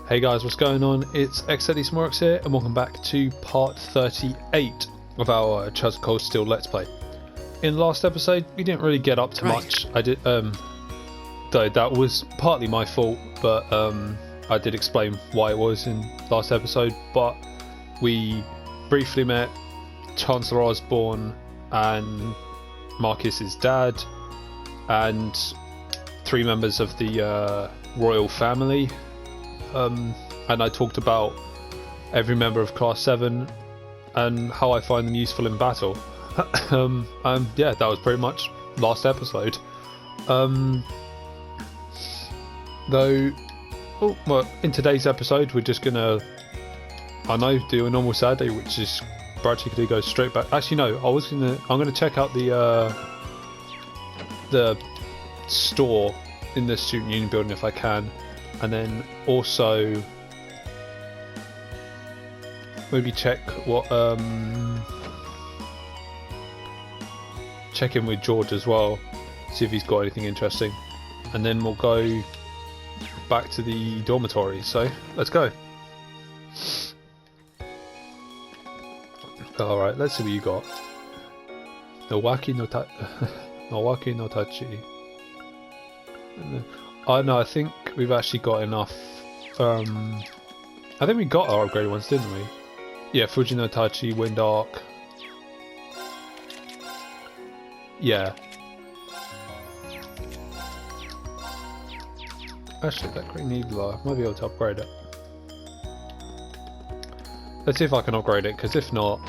Hey guys, what's going on? It's xdeadlysmoorex here, and welcome back to part 38 of our Chaz Cold Steel Let's Play. In the last episode, we didn't really get up to much. I did, though that was partly my fault, but I did explain why it was in last episode. But we briefly met Chancellor Osborne and Marcus's dad, and 3 members of the royal family. And I talked about every member of Class 7 and how I find them useful in battle. Yeah, that was pretty much last episode. Though, well, in today's episode, we're just gonna, do a normal Saturday, which is practically go straight back. Actually, no, I'm gonna check out the store in the Student Union building if I can. And then also maybe check what check in with George as well, see if he's got anything interesting, and then we'll go back to the dormitory. So let's go. Alright, let's see what you got. Nowaki no Tachi. Oh no, I think we've actually got enough. I think we got our upgraded ones, didn't we? Yeah, Fuji no Tachi, Wind Arc. Yeah. Actually, that Green Eagle, I might be able to upgrade it. Let's see if I can upgrade it, because if not,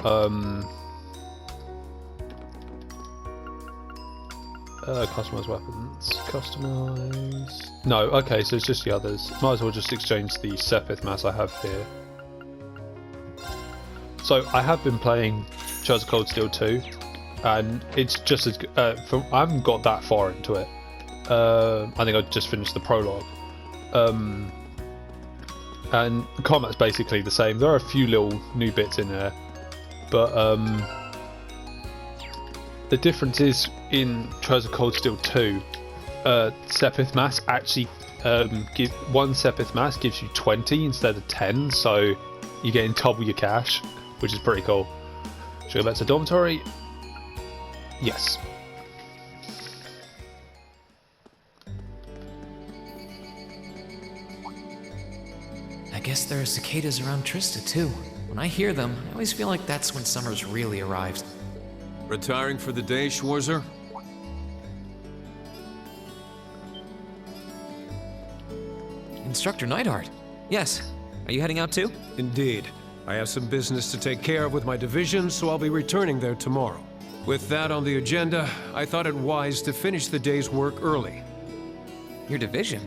customize weapons. Customize. No, okay, so it's just the others. Might as well just exchange the Sepith mass I have here. So I have been playing Chaz Cold Steel 2, and it's just as I haven't got that far into it. I think I just finished the prologue. And the combat's basically the same. There are a few little new bits in there, but the difference is in Chaz Cold Steel 2, Sepith mass actually one Sepith mass gives you 20 instead of 10, so you're getting double your cash, which is pretty cool. Should we go back to dormitory? Yes. I guess there are cicadas around Trista too. When I hear them, I always feel like that's when summer's really arrived. Retiring for the day, Schwarzer? Instructor Neidhart. Yes. Are you heading out too? Indeed. I have some business to take care of with my division, so I'll be returning there tomorrow. With that on the agenda, I thought it wise to finish the day's work early. Your division?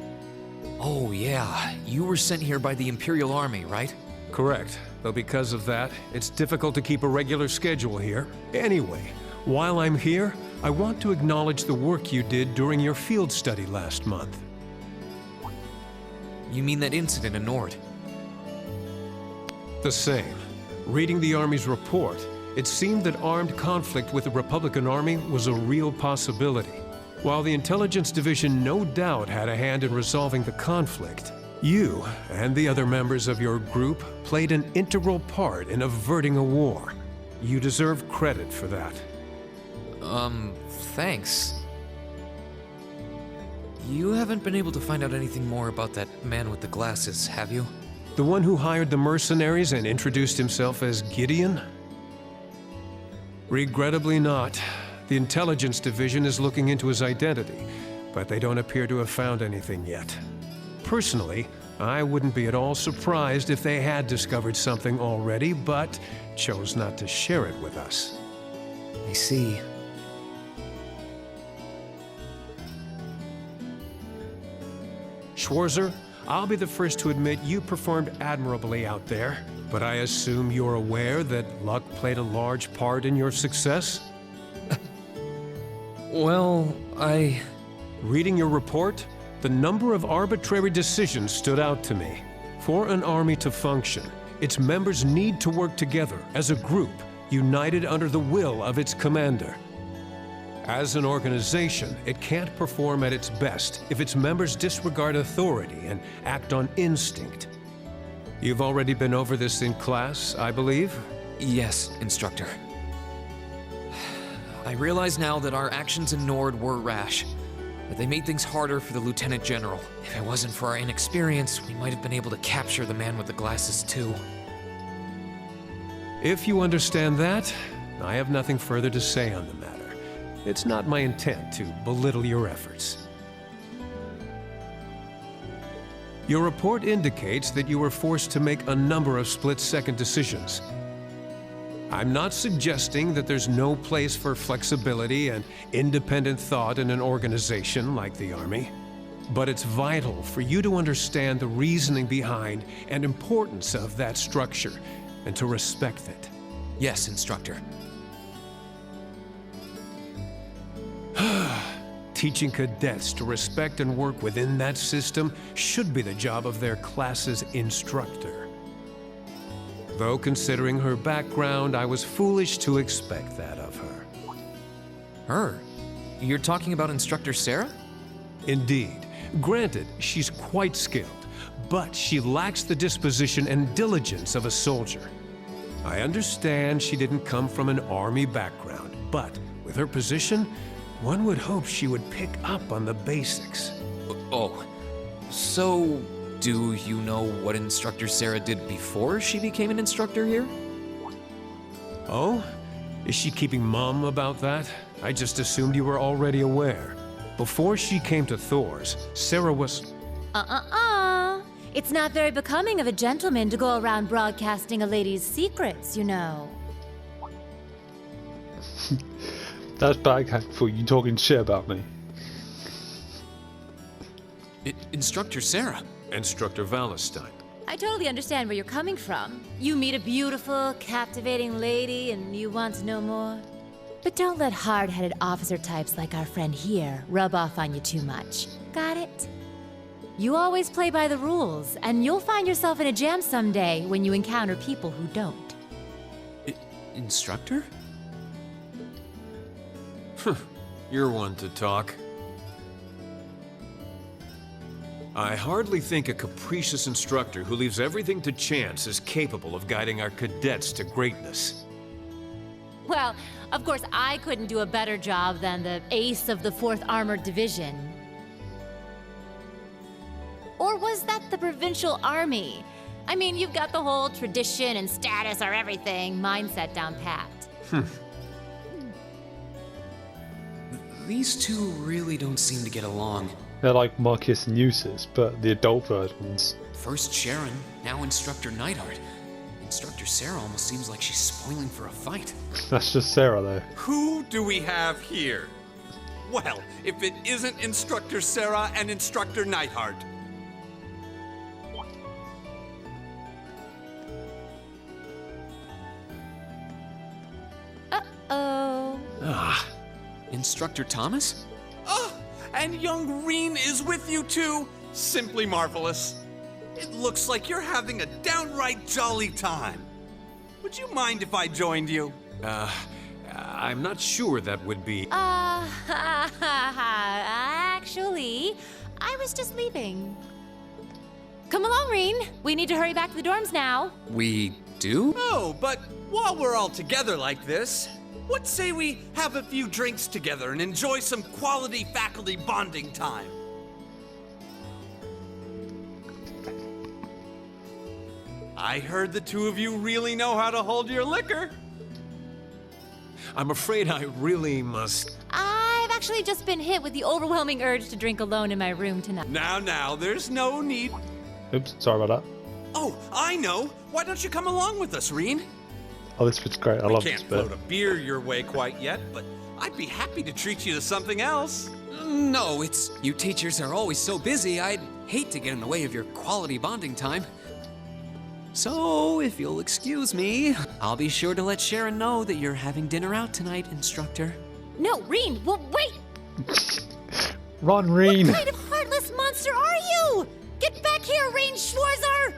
Oh yeah, you were sent here by the Imperial Army, right? Correct. Though because of that, it's difficult to keep a regular schedule here. Anyway, while I'm here, I want to acknowledge the work you did during your field study last month. You mean that incident in Nord? The same. Reading the Army's report, it seemed that armed conflict with the Republican Army was a real possibility. While the Intelligence Division no doubt had a hand in resolving the conflict, you and the other members of your group played an integral part in averting a war. You deserve credit for that. Thanks. You haven't been able to find out anything more about that man with the glasses, have you? The one who hired the mercenaries and introduced himself as Gideon? Regrettably not. The Intelligence Division is looking into his identity, but they don't appear to have found anything yet. Personally, I wouldn't be at all surprised if they had discovered something already, but chose not to share it with us. I see. Schwarzer, I'll be the first to admit you performed admirably out there, but I assume you're aware that luck played a large part in your success? Well, Reading your report, the number of arbitrary decisions stood out to me. For an army to function, its members need to work together as a group, united under the will of its commander. As an organization, it can't perform at its best if its members disregard authority and act on instinct. You've already been over this in class, I believe? Yes, instructor. I realize now that our actions in Nord were rash, that they made things harder for the Lieutenant General. If it wasn't for our inexperience, we might have been able to capture the man with the glasses too. If you understand that, I have nothing further to say on the matter. It's not my intent to belittle your efforts. Your report indicates that you were forced to make a number of split-second decisions. I'm not suggesting that there's no place for flexibility and independent thought in an organization like the Army, but it's vital for you to understand the reasoning behind and importance of that structure, and to respect it. Yes, instructor. Teaching cadets to respect and work within that system should be the job of their class's instructor. Though considering her background, I was foolish to expect that of her. Her? You're talking about Instructor Sarah? Indeed. Granted, she's quite skilled, but she lacks the disposition and diligence of a soldier. I understand she didn't come from an Army background, but with her position, one would hope she would pick up on the basics. Oh, so do you know what Instructor Sarah did before she became an instructor here? Oh? Is she keeping mum about that? I just assumed you were already aware. Before she came to Thor's, Sarah was... It's not very becoming of a gentleman to go around broadcasting a lady's secrets, you know. That's backhand for you talking shit about me. Instructor Sarah? Instructor Valentine. I totally understand where you're coming from. You meet a beautiful, captivating lady and you want to know more. But don't let hard-headed officer types like our friend here rub off on you too much. Got it? You always play by the rules, and you'll find yourself in a jam someday when you encounter people who don't. Instructor? You're one to talk. I hardly think a capricious instructor who leaves everything to chance is capable of guiding our cadets to greatness. Well, of course, I couldn't do a better job than the ace of the 4th Armored Division. Or was that the Provincial Army? I mean, you've got the whole tradition and status are everything mindset down pat. These two really don't seem to get along. They're like Marcus and Eustace, but the adult versions. First Sharon, now Instructor Neidhart. Instructor Sarah almost seems like she's spoiling for a fight. That's just Sarah, though. Who do we have here? Well, if it isn't Instructor Sarah and Instructor Neidhart. Uh-oh. Instructor Thomas? Oh, and young Reen is with you too. Simply marvelous. It looks like you're having a downright jolly time. Would you mind if I joined you? I'm not sure that would be... Actually, I was just leaving. Come along, Reen. We need to hurry back to the dorms now. We do? Oh, but while we're all together like this, what say we have a few drinks together and enjoy some quality faculty bonding time? I heard the two of you really know how to hold your liquor. I'm afraid I really must... I've actually just been hit with the overwhelming urge to drink alone in my room tonight. Now, there's no need. Oops, sorry about that. Oh, I know. Why don't you come along with us, Reen? Oh, this bit's great. I love this Can't bit. float a beer your way quite yet, but I'd be happy to treat you to something else. No, it's... You teachers are always so busy, I'd hate to get in the way of your quality bonding time. So, if you'll excuse me, I'll be sure to let Sharon know that you're having dinner out tonight, Instructor. No, Reen, well, wait! Run, Reen! What kind of heartless monster are you? Get back here, Reen Schwarzer!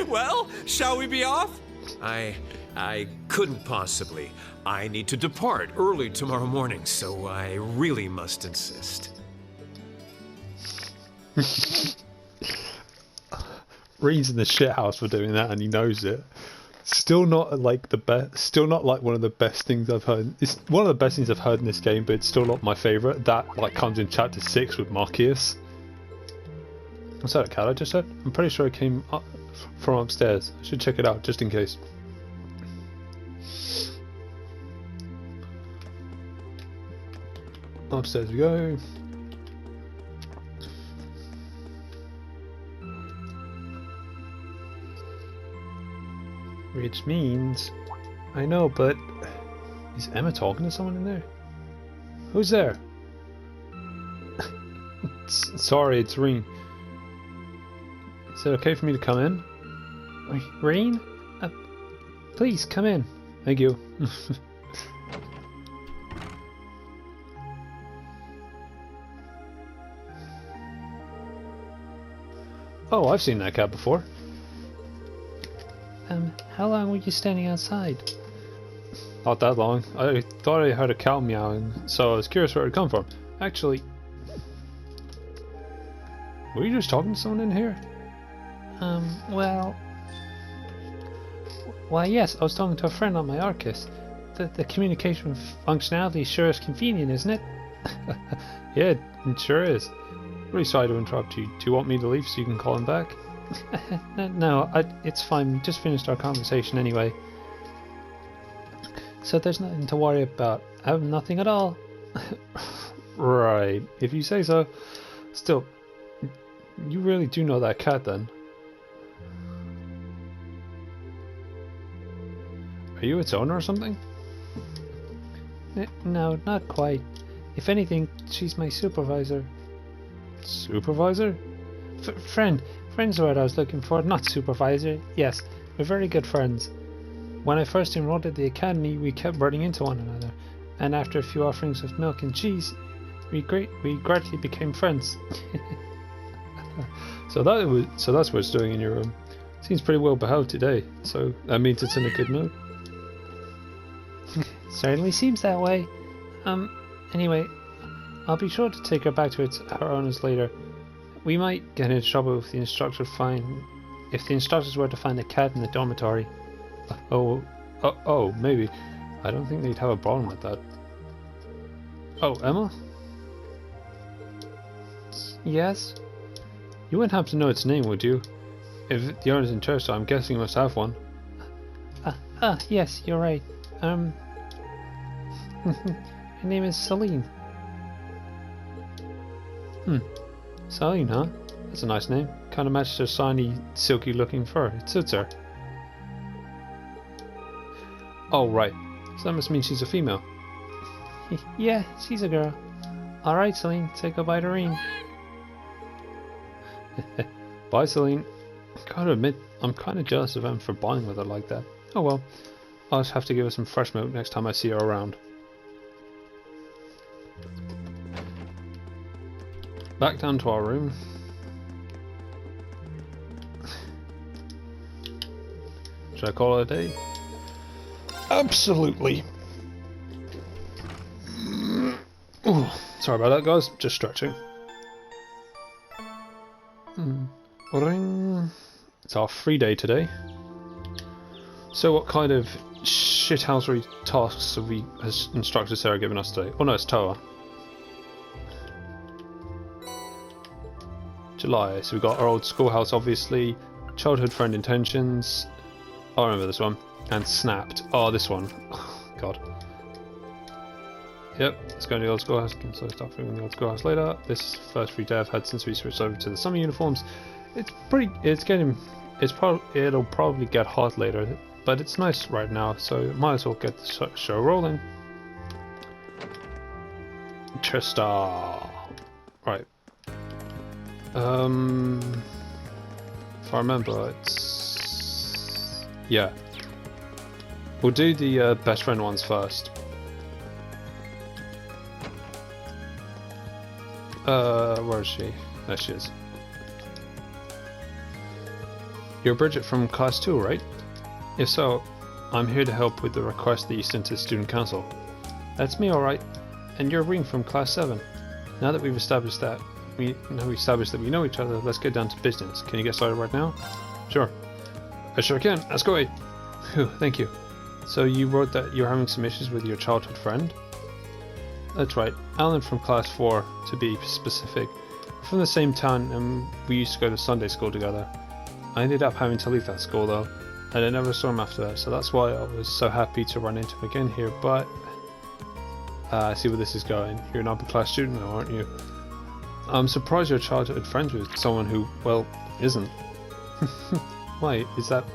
Well, shall we be off? I couldn't possibly. I need to depart early tomorrow morning, so I really must insist. Reed's in the shit house for doing that, and he knows it. Still not like the best. Still not like one of the best things I've heard. It's one of the best things I've heard in this game, but it's still not my favorite. That like comes in chapter 6 with Marcius. Was that a cat I just heard? I'm pretty sure it came up from upstairs. I should check it out just in case. Upstairs we go. Which means... I know, but... Is Emma talking to someone in there? Who's there? Sorry, it's Reen. Is it okay for me to come in? Reen? Please, come in. Thank you. Oh, I've seen that cat before. How long were you standing outside? Not that long. I thought I heard a cow meowing, so I was curious where it had come from. Actually... Were you just talking to someone in here? Well... Why, yes, I was talking to a friend on my Arcus. The communication functionality sure is convenient, isn't it? Yeah, it sure is. Really sorry to interrupt you. Do you want me to leave so you can call him back? No, it's fine. We just finished our conversation anyway. So there's nothing to worry about. I have nothing at all. Right, if you say so. Still, you really do know that cat then. Are you its owner or something? No, not quite. If anything, she's my supervisor. Supervisor? Friend's the word I was looking for, not supervisor. Yes, we're very good friends. When I first enrolled at the academy, we kept running into one another, and after a few offerings of milk and cheese, we gradually became friends. So that's what it's doing in your room. Seems pretty well behaved today, so that means it's in a good mood. Certainly seems that way. Anyway, I'll be sure to take her back to her owners later. We might get into trouble if the instructors were to find a cat in the dormitory. Oh, maybe. I don't think they'd have a problem with that. Oh, Emma? Yes? You wouldn't happen to know its name, would you? If the owner's in church, so I'm guessing you must have one. Yes, you're right. Her name is Celine. Celine, huh? That's a nice name. Kind of matches her shiny, silky looking fur. It suits her. Oh, right. So that must mean she's a female. Yeah, she's a girl. Alright, Celine, say goodbye to Reen. Bye, Celine. Gotta admit, I'm kind of jealous of Em for bonding with her like that. Oh well. I'll just have to give her some fresh milk next time I see her around. Back down to our room. Should I call it a day? Absolutely. Ooh, sorry about that, guys. Just stretching. Ring. It's our free day today. So what kind of shithousery tasks has instructor Sarah given us today? Oh no, it's Toa. July. So we've got our old schoolhouse, obviously. Childhood friend intentions. I remember this one. And snapped. Oh, this one. God. Yep, let's go to the old schoolhouse. So start filming the old schoolhouse later. This first free day I've had since we switched over to the summer uniforms. It'll probably get hot later, but it's nice right now, so might as well get the show rolling. Trista. Right. If I remember, it's... Yeah. We'll do the best friend ones first. Where is she? There she is. You're Bridget from Class 2, right? If so, I'm here to help with the request that you sent to the Student Council. That's me, alright. And you're Ring from Class 7. Now that we've established that we know each other, let's get down to business. Can you get started right now? Sure. I sure can. Ask away. Phew, thank you. So you wrote that you're having some issues with your childhood friend? That's right. Alan from class 4, to be specific. We're from the same town and we used to go to Sunday school together. I ended up having to leave that school though, and I never saw him after that, so that's why I was so happy to run into him again here, but... I see where this is going. You're an upper class student now, aren't you? I'm surprised you're childhood friends with someone who, well, isn't. Why, is that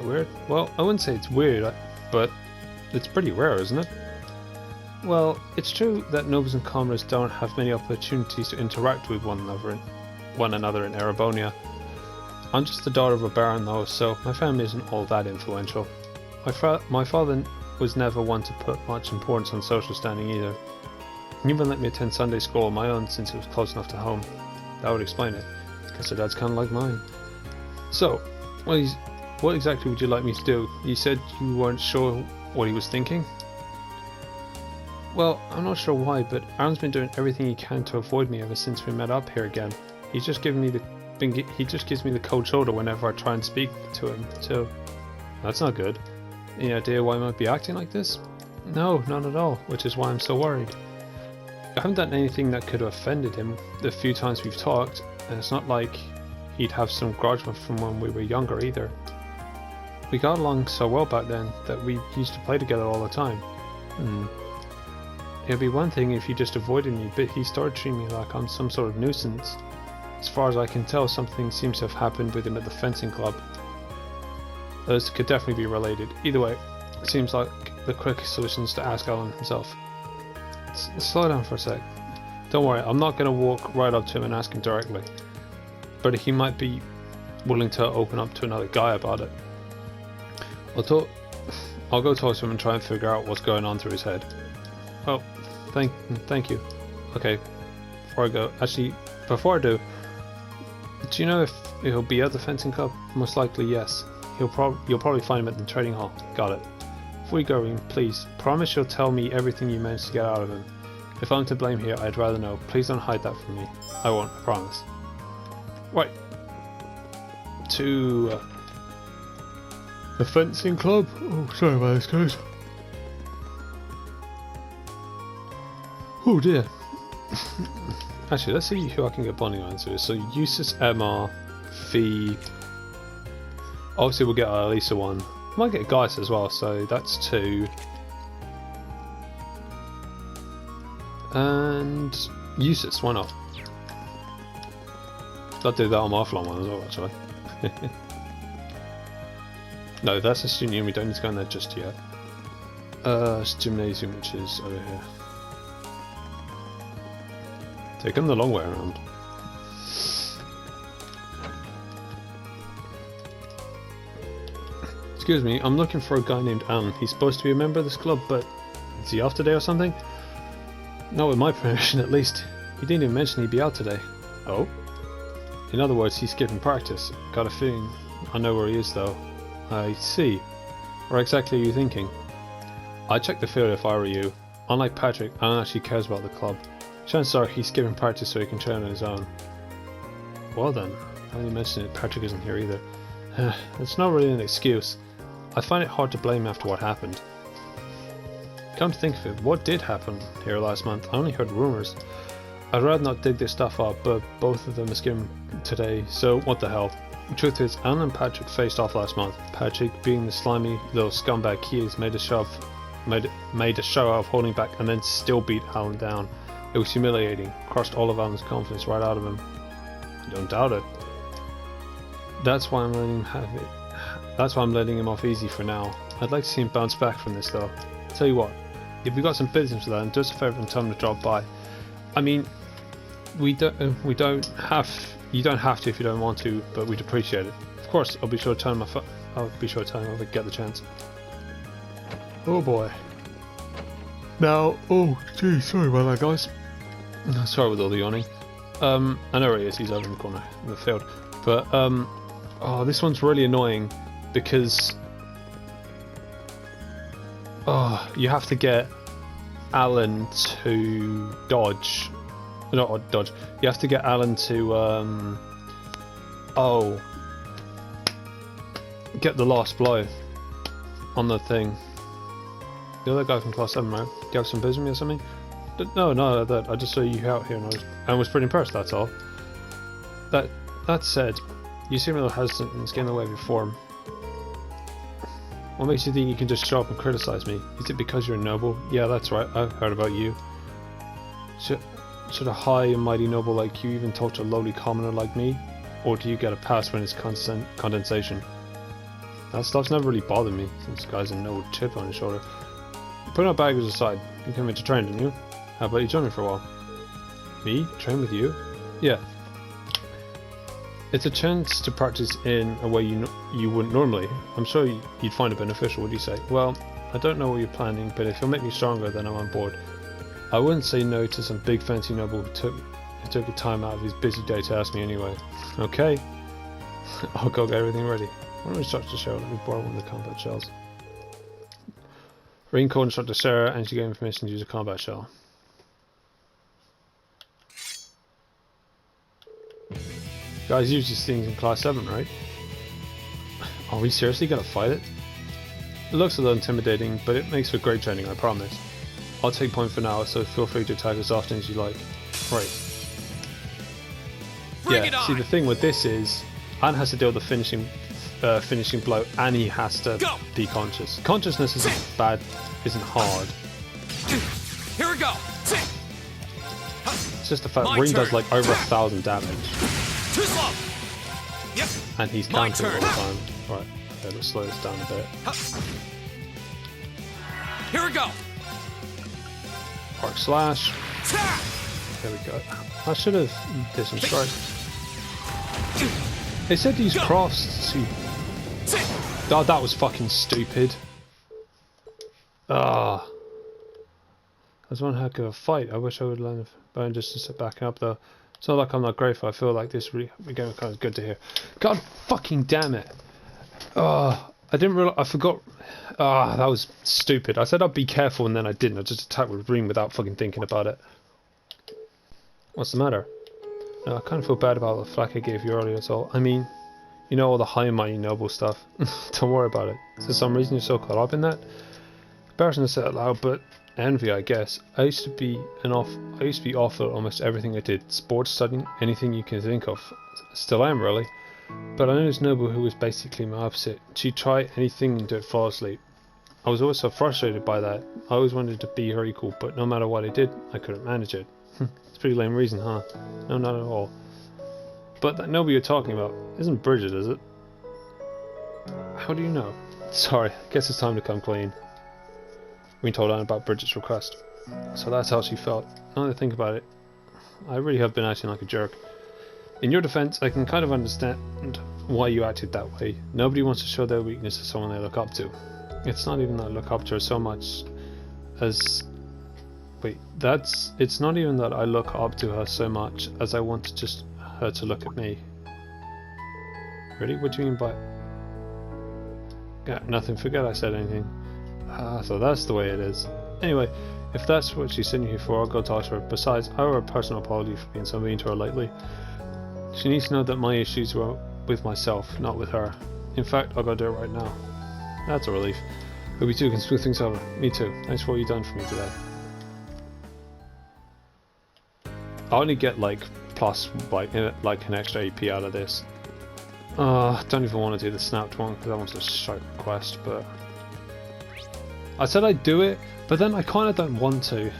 weird? Well, I wouldn't say it's weird, but it's pretty rare, isn't it? Well, it's true that nobles and commoners don't have many opportunities to interact with one another in Erebonia. I'm just the daughter of a baron though, so my family isn't all that influential. My father was never one to put much importance on social standing either. He even let me attend Sunday school on my own since it was close enough to home. That would explain it. Guess your dad's kind of like mine. So, what exactly would you like me to do? You said you weren't sure what he was thinking? Well, I'm not sure why, but Aaron's been doing everything he can to avoid me ever since we met up here again. He just gives me the cold shoulder whenever I try and speak to him, too. That's not good. Any idea why he might be acting like this? No, not at all, which is why I'm so worried. I haven't done anything that could have offended him the few times we've talked, and it's not like he'd have some grudge from when we were younger either. We got along so well back then that we used to play together all the time. It'd be one thing if he just avoided me, but he started treating me like I'm some sort of nuisance. As far as I can tell, something seems to have happened with him at the fencing club. Those could definitely be related. Either way, it seems like the quickest solution is to ask Alan himself. Slow down for a sec. Don't worry, I'm not going to walk right up to him and ask him directly. But he might be willing to open up to another guy about it. I'll go talk to him and try and figure out what's going on through his head. Oh, thank you. Okay, before I do, do you know if he'll be at the fencing club? Most likely, yes. You'll probably find him at the trading hall. Got it. Before you go, Ring, please, promise you'll tell me everything you managed to get out of him. If I'm to blame here, I'd rather know. Please don't hide that from me. I won't, I promise. Right. To the fencing club? Oh, sorry about this, guys. Oh dear. Actually, let's see who I can get bonding on to. So Eustace, Emma, Fee. Obviously we'll get Elisa one. Might get Gaius as well, so that's 2. And Eustace, why not? I'll do that on my offline one as well, actually. No, that's a student union, we don't need to go in there just yet. It's gymnasium, which is over here. Take them the long way around. Excuse me, I'm looking for a guy named Alan. He's supposed to be a member of this club, but is he off today or something? Not with my permission, at least. He didn't even mention he'd be out today. Oh? In other words, he's skipping practice. Got a feeling I know where he is, though. I see. What exactly are you thinking? I'd check the field if I were you. Unlike Patrick, Alan actually cares about the club. Chances are he's skipping practice so he can train on his own. Well then, I only mentioned it, Patrick isn't here either. It's not really an excuse. I find it hard to blame after what happened. Come to think of it, what did happen here last month? I only heard rumours. I'd rather not dig this stuff up, but both of them are skimming today, so what the hell. The truth is, Alan and Patrick faced off last month. Patrick, being the slimy little scumbag he is, made a show of holding back and then still beat Alan down. It was humiliating, crushed all of Alan's confidence right out of him. I don't doubt it. That's why I'm letting him have it. That's why I'm letting him off easy for now. I'd like to see him bounce back from this though. Tell you what, if we got some business with that, and do us a favour and tell him to drop by. I mean, you don't have to if you don't want to, but we'd appreciate it. Of course, I'll be sure to tell him if I get the chance. Oh boy. Now, oh gee, sorry about that, guys. Sorry with all the yawning. I know where he is. He's over in the corner in the field. But oh, this one's really annoying because you have to get Alan to dodge. Not dodge. You have to get Alan to get the last blow on the thing. The other guy from class 7, right? Do you have some booze with me or something? No, I just saw you out here and I was pretty impressed, that's all. That said, you seem a little hesitant and it's getting in the way of your form. What makes you think you can just show up and criticize me? Is it because you're a noble? Yeah, that's right, I've heard about you. Should a high and mighty noble like you even talk to a lowly commoner like me? Or do you get a pass when it's condensation? That stuff's never really bothered me, since the guy's a no chip on his shoulder. Put our baggage aside. You came here to train, didn't you? How about you join me for a while? Me? Train with you? Yeah. It's a chance to practice in a way you wouldn't normally. I'm sure you'd find it beneficial, would you say? Well, I don't know what you're planning, but if you'll make me stronger, then I'm on board. I wouldn't say no to some big fancy noble who took a time out of his busy day to ask me anyway. Okay. I'll go get everything ready. Why don't we start the show? Let me borrow one of the combat shells. Ring called Instructor Sarah and she gave information to use a combat shell. Guys use these things in class 7, right? Are we seriously gonna fight it? It looks a little intimidating, but it makes for great training, I promise. I'll take point for now, so feel free to attack as often as you like. Right. Yeah, see the thing with this is, Anne has to deal with the finishing blow and he has to be conscious. Consciousness isn't bad, isn't hard. Here we go! It's just the fact Ring does like over 1,000 damage. Too slow! Yep. And he's counting all the time. Right, okay, let's slow this down a bit. Here we go! Arc slash. There we go. I should have distance strike. They said to use cross to... Oh, that was fucking stupid. Ah. That was one heck of a fight. I wish I would learn bone distance to back up though. It's not like I'm not grateful. I feel like this really again kind of good to hear. God fucking damn it. Oh, I didn't realize. I forgot. Ah, that was stupid. I said I'd be careful and then I didn't. I just attacked with Ring without fucking thinking about it. What's the matter? No, I kind of feel bad about the flack I gave you earlier, that's all. I mean, you know, all the high and mighty noble stuff. Don't worry about it. Is there some reason you're so caught up in that? Embarrassing to say it loud, but envy, I guess. I used to be awful at almost everything I did. Sports, studying, anything you can think of. Still am, really. But I knew this noble who was basically my opposite. She'd try anything and do it flawlessly. I was always so frustrated by that. I always wanted to be her equal, but no matter what I did, I couldn't manage it. It's a pretty lame reason, huh? No, not at all. But that noble you're talking about isn't Bridget, is it? How do you know? Sorry, I guess it's time to come clean. We told Anne about Bridget's request. So that's how she felt. Now that I think about it, I really have been acting like a jerk. In your defense, I can kind of understand why you acted that way. Nobody wants to show their weakness to someone they look up to. It's not even that I look up to her so much as... It's not even that I look up to her so much as I want just her to look at me. Really? What do you mean by... Yeah, nothing. Forget I said anything. Ah, so that's the way it is. Anyway, if that's what she's sitting here for, I'll go talk to her. Besides, I owe her a personal apology for being so mean to her lately. She needs to know that my issues were with myself, not with her. In fact, I'll go do it right now. That's a relief. Hope you two can smooth things over. Me too. Thanks for what you've done for me today. I only get like plus like an extra AP out of this. I don't even want to do the snapped one because that one's a shite request, but I said I'd do it, but then I kind of don't want to.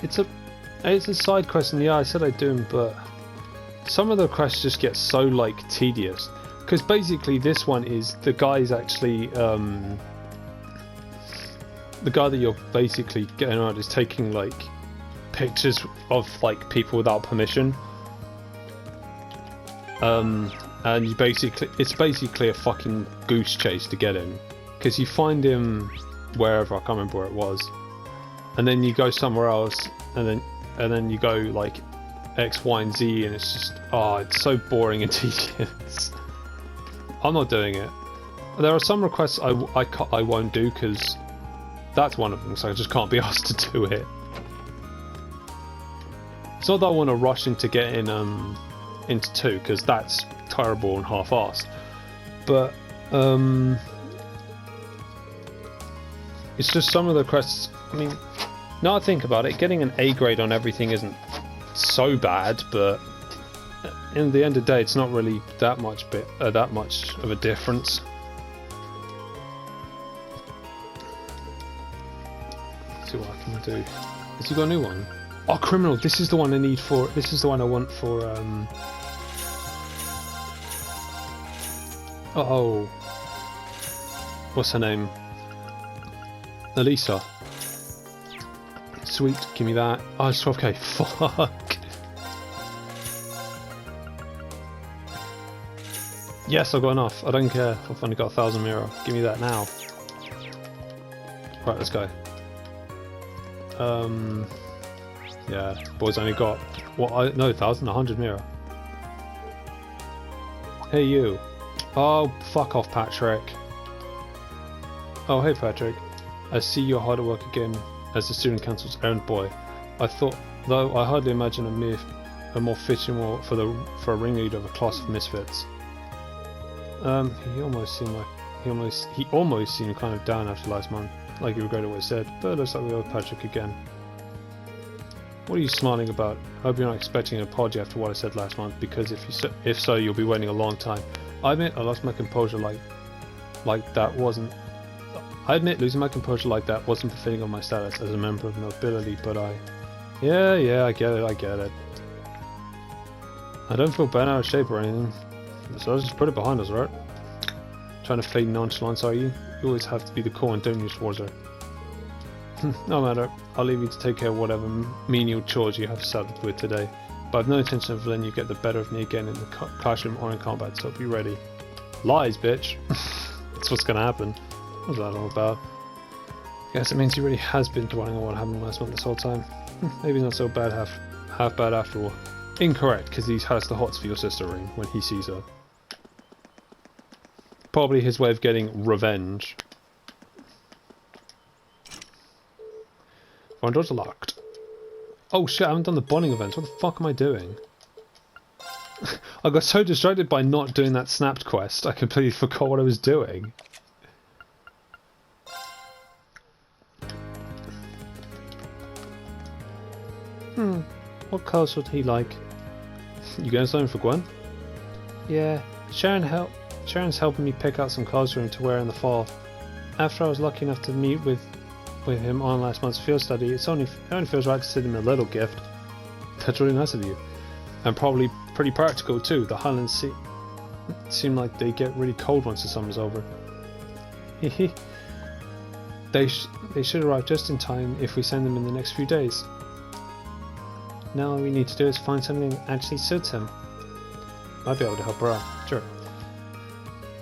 It's a side quest, and yeah, I said I'd do them, but some of the quests just get so like tedious. Because basically, this one is the guy's actually the guy that you're basically getting around is taking like pictures of like people without permission. And you it's basically a fucking goose chase to get him, because you find him wherever, I can't remember where it was, and then you go somewhere else, and then you go like X, Y, and Z, and it's just it's so boring and tedious. I'm not doing it. There are some requests I won't do because that's one of them, so I just can't be asked to do it. It's not that I want to rush into getting into 2, because that's terrible and half-assed. But it's just some of the quests. I mean, now I think about it, getting an A grade on everything isn't so bad, but in the end of the day, it's not really that much of a difference. Let's see what I can do. Has he got a new one? Oh, criminal! This is the one I need for. This is the one I want for. Oh, what's her name? Elisa. Sweet, give me that. Oh, it's 12k. Fuck. Yes, I've got enough. I don't care if I've only got 1,000 mirror. Give me that now. Right, let's go. Yeah, boys only got what? No, 1,100 mirror. Hey, you. Oh, fuck off, Patrick. Oh, hey, Patrick. I see you're hard at work again as the student council's errand boy. I thought, though, I hardly imagine a more fitting role for a ringleader of a class of misfits. He almost seemed kind of down after last month, like he regretted what he said. But it looks like we owe Patrick again. What are you smiling about? I hope you're not expecting an apology after what I said last month, because if so, you'll be waiting a long time. I admit I lost my composure like that wasn't. I admit losing my composure like that wasn't befitting of my status as a member of nobility, but yeah, I get it. I don't feel bent out of shape or anything, so let's just put it behind us, right? Trying to feign nonchalance, are you? You always have to be the cool one, don't you, Schwarzer? No matter, I'll leave you to take care of whatever menial chores you have settled with today, but I've no intention of letting you get the better of me again in the classroom or in combat, so be ready. Lies, bitch! That's what's gonna happen. What's that all about? Guess it means he really has been dwelling on what happened last month this whole time. Maybe not so bad, half bad after all. Incorrect, because he has the hots for your sister ring when he sees her. Probably his way of getting revenge. Front doors are locked. Oh shit, I haven't done the bonding events. What the fuck am I doing? I got so distracted by not doing that snapped quest, I completely forgot what I was doing. What colours would he like? You getting something for Gwen? Yeah, Sharon's helping me pick out some clothes for him to wear in the fall. After I was lucky enough to meet with him on last month's field study, it only feels right to send him a little gift. That's really nice of you. And probably pretty practical too. The Highlands seem like they get really cold once the summer's over. They should arrive just in time if we send them in the next few days. Now all we need to do is find something that actually suits him. Might be able to help her out, sure.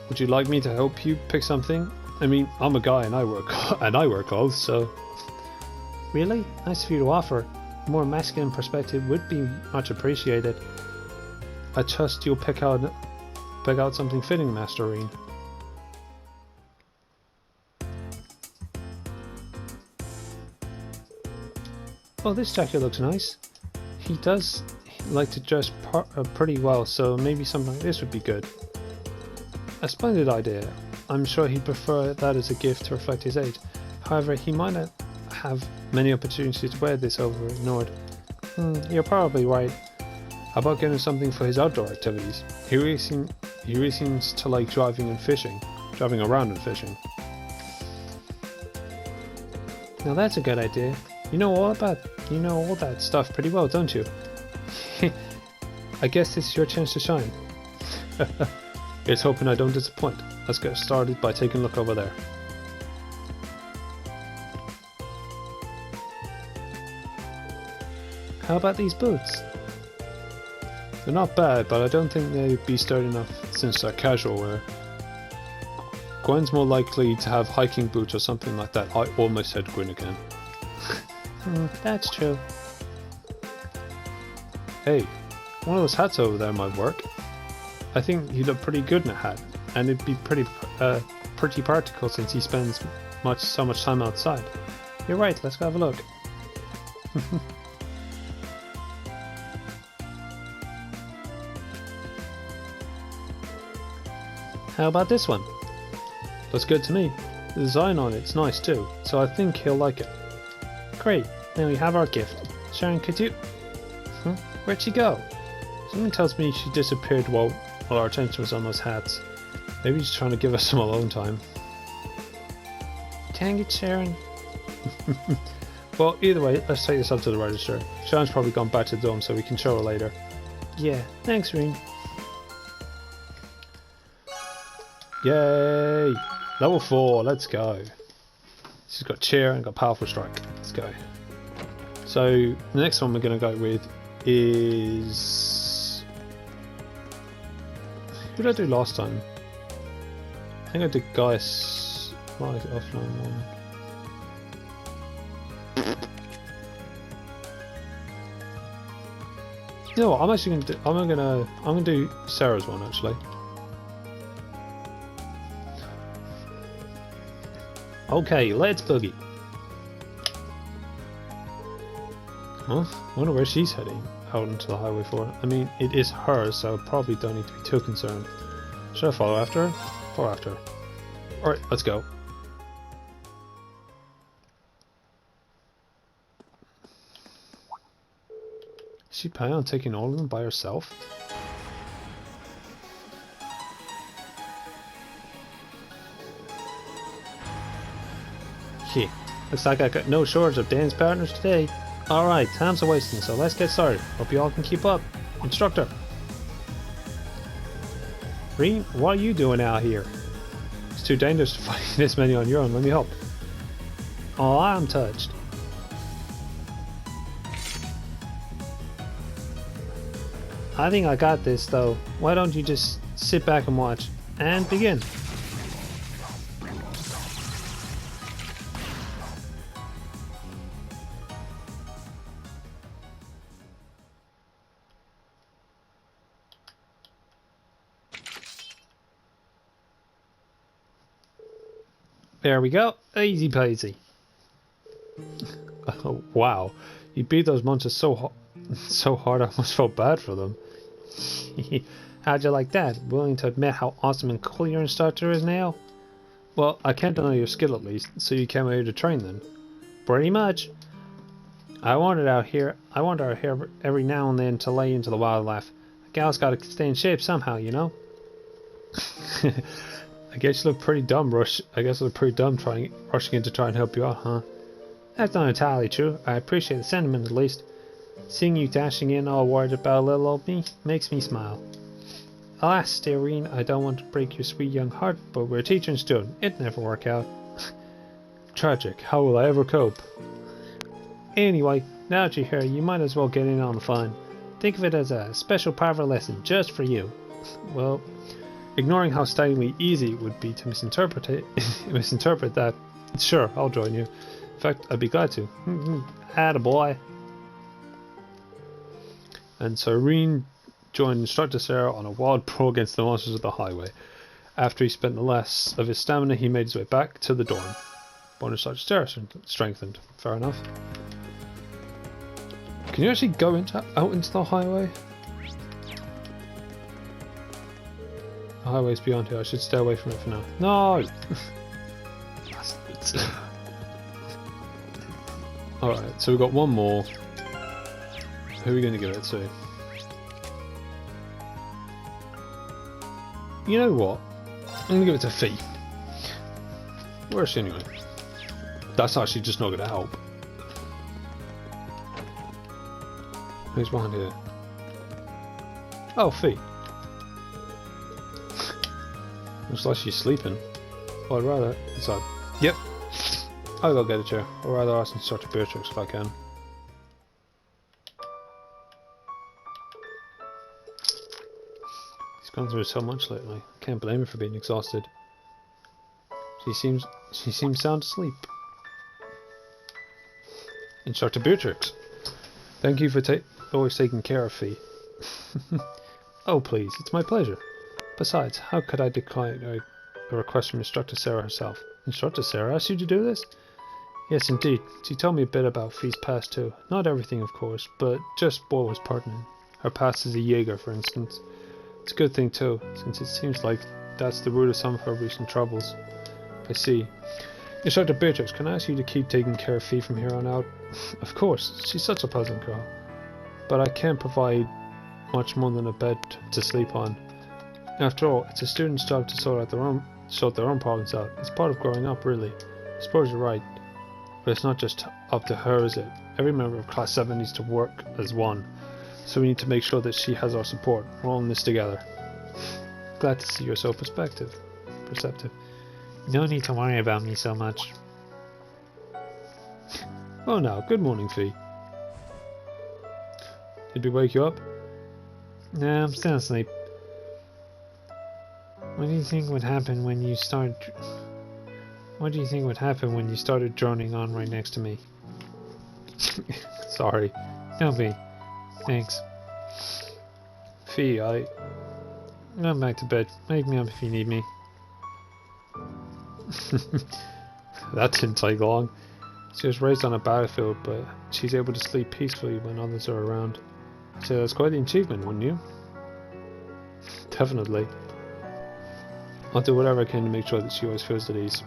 Would you like me to help you pick something? I mean, I'm a guy and I wear clothes, so... Really? Nice of you to offer. A more masculine perspective would be much appreciated. I trust you'll pick out something fitting, Master Reen. Oh, this jacket looks nice. He does like to dress pretty well, so maybe something like this would be good. A splendid idea. I'm sure he'd prefer that as a gift to reflect his age. However, he might not have many opportunities to wear this over in Nord. You're probably right. How about getting him something for his outdoor activities? He really seems to like driving around and fishing. Now that's a good idea. You know all that stuff pretty well, don't you? I guess this is your chance to shine. Here's hoping I don't disappoint. Let's get started by taking a look over there. How about these boots? They're not bad, but I don't think they'd be sturdy enough since they're casual wear. Gwen's more likely to have hiking boots or something like that. I almost said Gwen again. That's true. Hey, one of those hats over there might work. I think he'd look pretty good in a hat, and it'd be pretty practical since he spends so much time outside. You're right, let's go have a look. How about this one? Looks good to me. The design on it's nice too, so I think he'll like it. Great, then we have our gift. Sharon, could you... Where'd she go? Someone tells me she disappeared while our attention was on those hats. Maybe she's trying to give us some alone time. Dang it, Sharon. Well, either way, let's take this up to the register. Sharon's probably gone back to the dome, so we can show her later. Yeah, thanks, Reen. Yay! Level 4, let's go. She's got cheer and got powerful strike. Let's go. So the next one we're going to go with is... Who did I do last time? I think I did Gaius. Offline one. You know what? I'm actually gonna do Sarah's one actually. Okay, let's boogie. Huh? I wonder where she's heading out into the highway for. I mean, it is hers, so I probably don't need to be too concerned. Should I follow after her? Follow after her. Alright, let's go. Is she planning on taking all of them by herself? Yeah, looks like I got no shortage of dance partners today. Alright, time's a wasting, so let's get started. Hope you all can keep up. Instructor. Reen, what are you doing out here? It's too dangerous to fight this many on your own, let me help. Oh, I'm touched. I think I got this though. Why don't you just sit back and watch? And begin. There we go. Easy peasy. Oh, wow. You beat those monsters so hard I almost felt bad for them. How'd you like that? Willing to admit how awesome and cool your instructor is now? Well, I can't deny your skill at least, so you came out here to train then. Pretty much. I wander out here every now and then to lay into the wildlife. A gal's gotta stay in shape somehow, you know? I guess you look pretty dumb, rushing in to try and help you out, huh? That's not entirely true. I appreciate the sentiment at least. Seeing you dashing in all worried about little old me makes me smile. Alas, dear Reen, I don't want to break your sweet young heart, but we're teacher and student. It'd never work out. Tragic. How will I ever cope? Anyway, now that you're here, you might as well get in on the fun. Think of it as a special private lesson just for you. Well, ignoring how stunningly easy it would be to misinterpret that, sure, I'll join you. In fact, I'd be glad to. Attaboy. And so Reen joined Instructor Sarah on a wild pro against the monsters of the highway. After he spent the last of his stamina, he made his way back to the dorm. Bonus Instructor Sarah strengthened. Fair enough. Can you actually go out into the highway? The highway's beyond here. I should stay away from it for now. No! Bastards. Alright, so we've got one more. Who are we going to give it to? You know what? I'm going to give it to Fee. Where is she anyway? That's actually just not going to help. Who's behind here? Oh, Fee. Looks like she's sleeping. Well, I'd rather... Inside. Yep. I'll go get a chair. Or rather ask Instructor Beatrix if I can. He's gone through so much lately. Can't blame her for being exhausted. She seems sound asleep. Instructor Beatrix. Thank you for always taking care of Fee. Oh please, it's my pleasure. Besides, how could I decline a request from Instructor Sarah herself? Instructor Sarah asked you to do this? Yes, indeed. She told me a bit about Fee's past too. Not everything, of course, but just what was pertinent. Her past as a Jaeger, for instance. It's a good thing too, since it seems like that's the root of some of her recent troubles. I see. Instructor Beatrix, can I ask you to keep taking care of Fee from here on out? Of course, she's such a pleasant girl. But I can't provide much more than a bed to sleep on. After all, it's a student's job to sort their own problems out. It's part of growing up, really. I suppose you're right. But it's not just up to her, is it? Every member of Class 7 needs to work as one. So we need to make sure that she has our support. We're all in this together. Glad to see you're so perceptive. No need to worry about me so much. Oh no, good morning, Fee. Did we wake you up? Nah, I'm still asleep. What do you think would happen when you started droning on right next to me? Sorry. Don't be. Thanks. Fee, I'm back to bed. Wake me up if you need me. That didn't take long. She was raised on a battlefield, but she's able to sleep peacefully when others are around. So that's quite an achievement, wouldn't you? Definitely. I'll do whatever I can to make sure that she always feels at ease.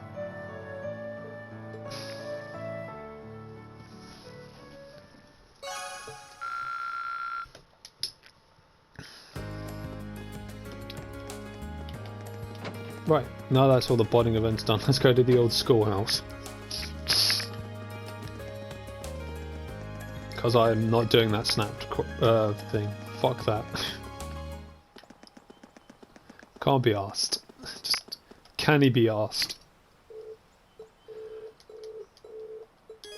Right, now that's all the bonding events done, let's go to the old schoolhouse. Because I'm not doing that snapped thing. Fuck that. Can't be asked. Just, can he be asked?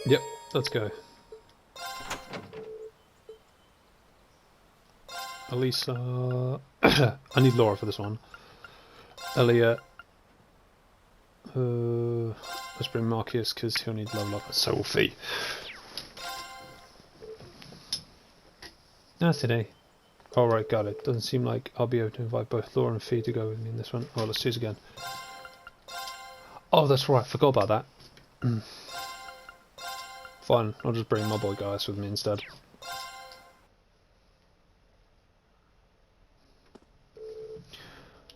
Yep, let's go. Elisa... I need Laura for this one. Elliot. Let's bring Marcus because he'll need to level up. So will Fee. Not today. Alright, got it. Doesn't seem like I'll be able to invite both Laura and Fee to go with me in this one. Oh, let's choose again. Oh, that's right. Forgot about that. Fine. I'll just bring my boy Gaius with me instead.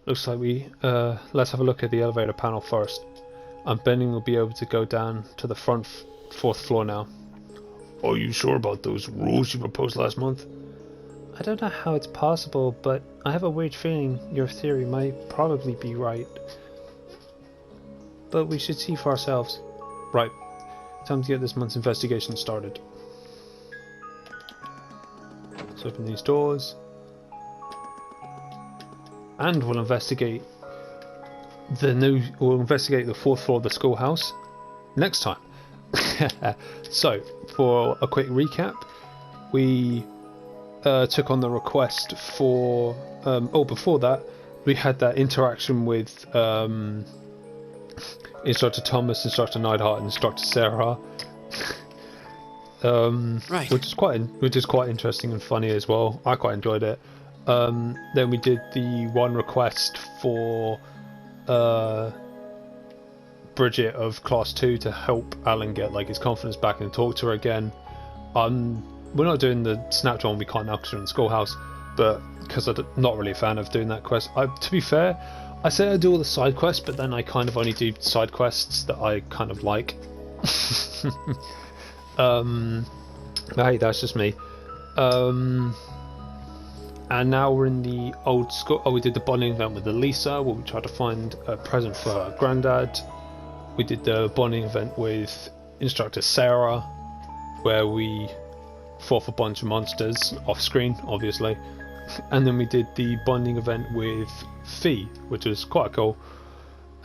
Looks like let's have a look at the elevator panel first. I'm betting we'll be able to go down to the fourth floor now. Are you sure about those rules you proposed last month? I don't know how it's possible, but I have a weird feeling your theory might probably be right. But we should see for ourselves. Right. Time to get this month's investigation started. Let's open these doors. And we'll investigate the fourth floor of the schoolhouse next time. So, for a quick recap, we took on the request for before that we had that interaction with Instructor Thomas, Instructor Neidhart and Instructor Sarah. Right. Which is quite interesting and funny as well. I quite enjoyed it. Then we did the one request for Bridget of Class 2 to help Alan get like his confidence back and talk to her again. We're not doing the Snapchat one, we can't now because we're in the schoolhouse, but because I'm not really a fan of doing that quest. To be fair, I say I do all the side quests, but then I kind of only do side quests that I kind of like. Hey, that's just me. And now we're in the old school. Oh, we did the bonding event with Elisa, where we tried to find a present for her granddad. We did the bonding event with Instructor Sarah, where we fought a bunch of monsters off screen, obviously. And then we did the bonding event with Fee, which was quite cool.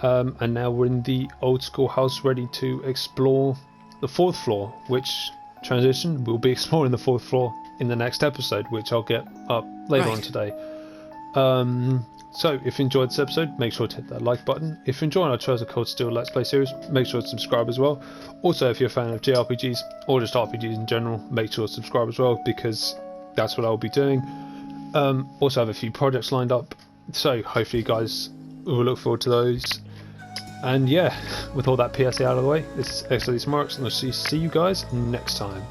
And now we're in the old schoolhouse, ready to explore the fourth floor, which transition we'll be exploring the fourth floor in the next episode, which I'll get up later on today. So if you enjoyed this episode, make sure to hit that like button. If you're enjoying our Treasure Cold Steel Let's Play series, make sure to subscribe as well. Also, if you're a fan of JRPGs or just RPGs in general, make sure to subscribe as well, because that's what I'll be doing. Also have a few projects lined up, so hopefully you guys will look forward to those. And yeah, with all that PSA out of the way, this is xdeadlysmoorex, and I'll see you guys next time.